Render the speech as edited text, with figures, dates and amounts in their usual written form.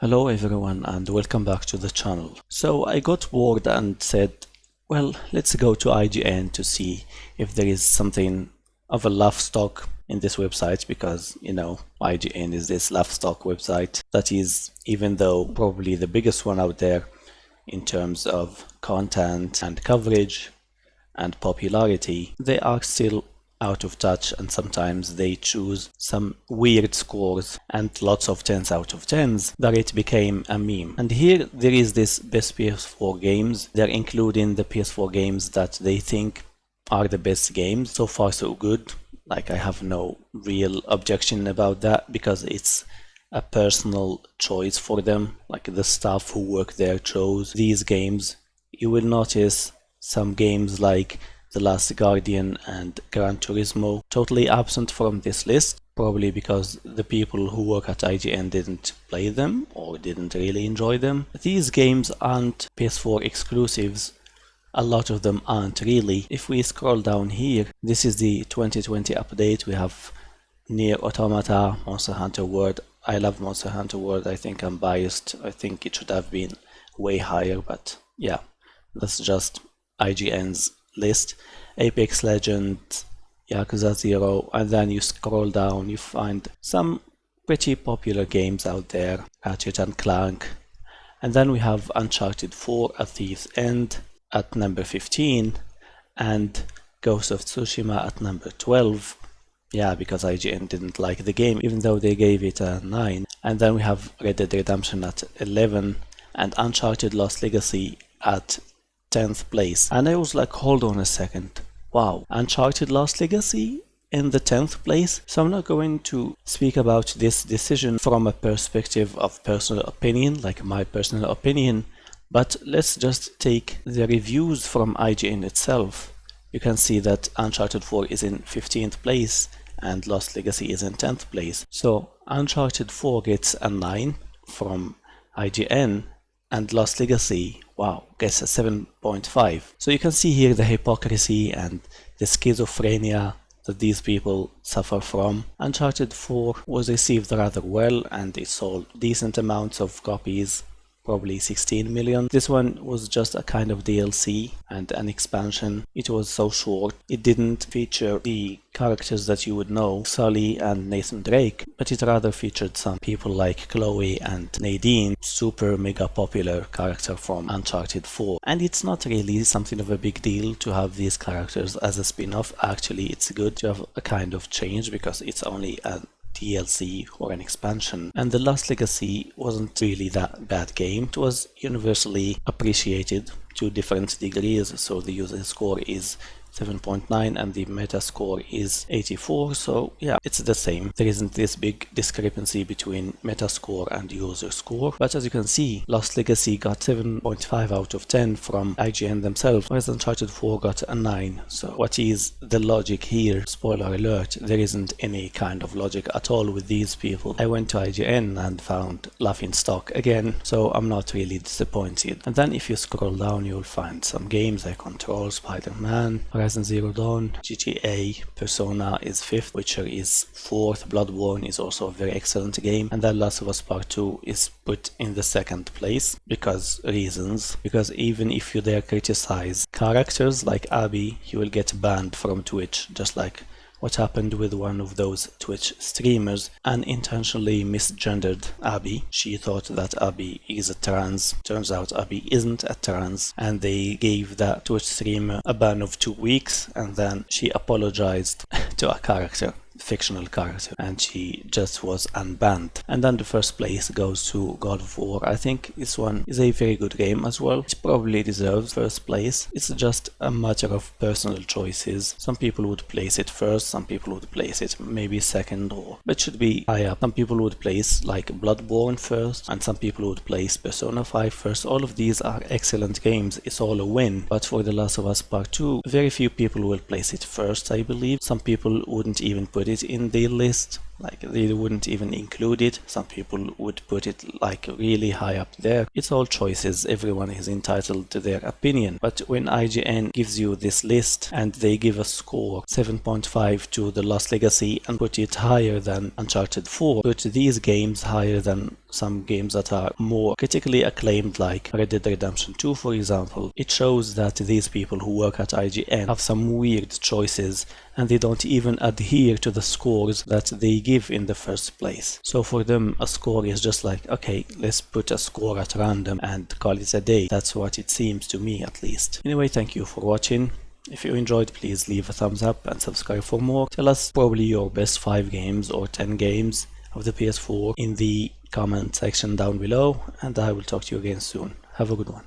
Hello everyone and welcome back to the channel. So I got bored and said, well, let's go to IGN to see if there is something of a laugh stock in this website, because IGN is this laugh stock website that is, even though probably the biggest one out there in terms of content and coverage and popularity, they are still out of touch, and sometimes they choose some weird scores and lots of 10s out of 10s that it became a meme. And here there is this best PS4 games. They're including the PS4 games that they think are the best games. So far so good. Like, I have no real objection about that because it's a personal choice for them. Like, the staff who work there chose these games. You will notice some games like The Last Guardian and Gran Turismo totally absent from this list, probably because the people who work at IGN didn't play them or didn't really enjoy them. These games aren't PS4 exclusives. A lot of them aren't really. If we scroll down here, this is the 2020 update. We have Nier Automata, Monster Hunter World. I love Monster Hunter World. I think I'm biased. I think it should have been way higher, but yeah, that's just IGN's list. Apex Legends, Yakuza 0, and then you scroll down, you find some pretty popular games out there, Ratchet and Clank, and then we have Uncharted 4, A Thief's End at number 15, and Ghost of Tsushima at number 12. Yeah, because IGN didn't like the game, even though they gave it a 9. And then we have Red Dead Redemption at 11, and Uncharted Lost Legacy at 10th place. And I was like, hold on a second, wow, Uncharted Lost Legacy in the 10th place? So I'm not going to speak about this decision from a perspective of personal opinion, like my personal opinion, but let's just take the reviews from IGN itself. You can see that Uncharted 4 is in 15th place and Lost Legacy is in 10th place. So Uncharted 4 gets a 9 from IGN, and Lost Legacy, wow, gets a 7.5. So you can see here the hypocrisy and the schizophrenia that these people suffer from. Uncharted 4 was received rather well and it sold decent amounts of copies, probably 16 million. This one was just a kind of DLC and an expansion. It was so short. It didn't feature the characters that you would know, Sully and Nathan Drake, but it rather featured some people like Chloe and Nadine, super mega popular character from Uncharted 4. And it's not really something of a big deal to have these characters as a spin-off. Actually, it's good to have a kind of change because it's only a DLC or an expansion. And The Lost Legacy wasn't really that bad game. It was universally appreciated to different degrees, so the user score is 7.9 and the meta score is 84, so yeah, it's the same. There isn't this big discrepancy between meta score and user score, but as you can see, Lost Legacy got 7.5 out of 10 from IGN themselves, whereas Uncharted 4 got a 9. So what is the logic here? Spoiler alert, there isn't any kind of logic at all with these people. I went to IGN and found laughing stock again, so I'm not really disappointed. And then if you scroll down, you'll find some games like Control, Spider-Man, Horizon Zero Dawn, GTA, Persona is 5th, Witcher is 4th, Bloodborne is also a very excellent game, and then Last of Us Part 2 is put in the 2nd place because even if you dare criticize characters like Abby, you will get banned from Twitch, just like what happened with one of those Twitch streamers, unintentionally misgendered Abby. She thought that Abby is a trans. Turns out Abby isn't a trans, and they gave that Twitch streamer a ban of 2 weeks, and then she apologized to a character, fictional character, and she just was unbanned. And then the first place goes to God of War. I think this one is a very good game as well. It probably deserves first place. It's just a matter of personal choices. Some people would place it first, some people would place it maybe second, or it should be higher. Some people would place like Bloodborne first, and some people would place Persona 5 first. All of these are excellent games. It's all a win. But for The Last of Us Part 2, very few people will place it first, I believe. Some people wouldn't even put it in the list. Like they wouldn't even include it. Some people would put it like really high up there. It's all choices. Everyone is entitled to their opinion. But when IGN gives you this list and they give a score 7.5 to The Lost Legacy and put it higher than Uncharted 4, put these games higher than some games that are more critically acclaimed like Red Dead Redemption 2, for example, it shows that these people who work at IGN have some weird choices and they don't even adhere to the scores that they give in the first place. So for them, a score is just like, okay, let's put a score at random and call it a day. That's what it seems to me, at least. Anyway, thank you for watching. If you enjoyed, please leave a thumbs up and subscribe for more. Tell us probably your best 5 games or 10 games of the PS4 in the comment section down below, and I will talk to you again soon. Have a good one.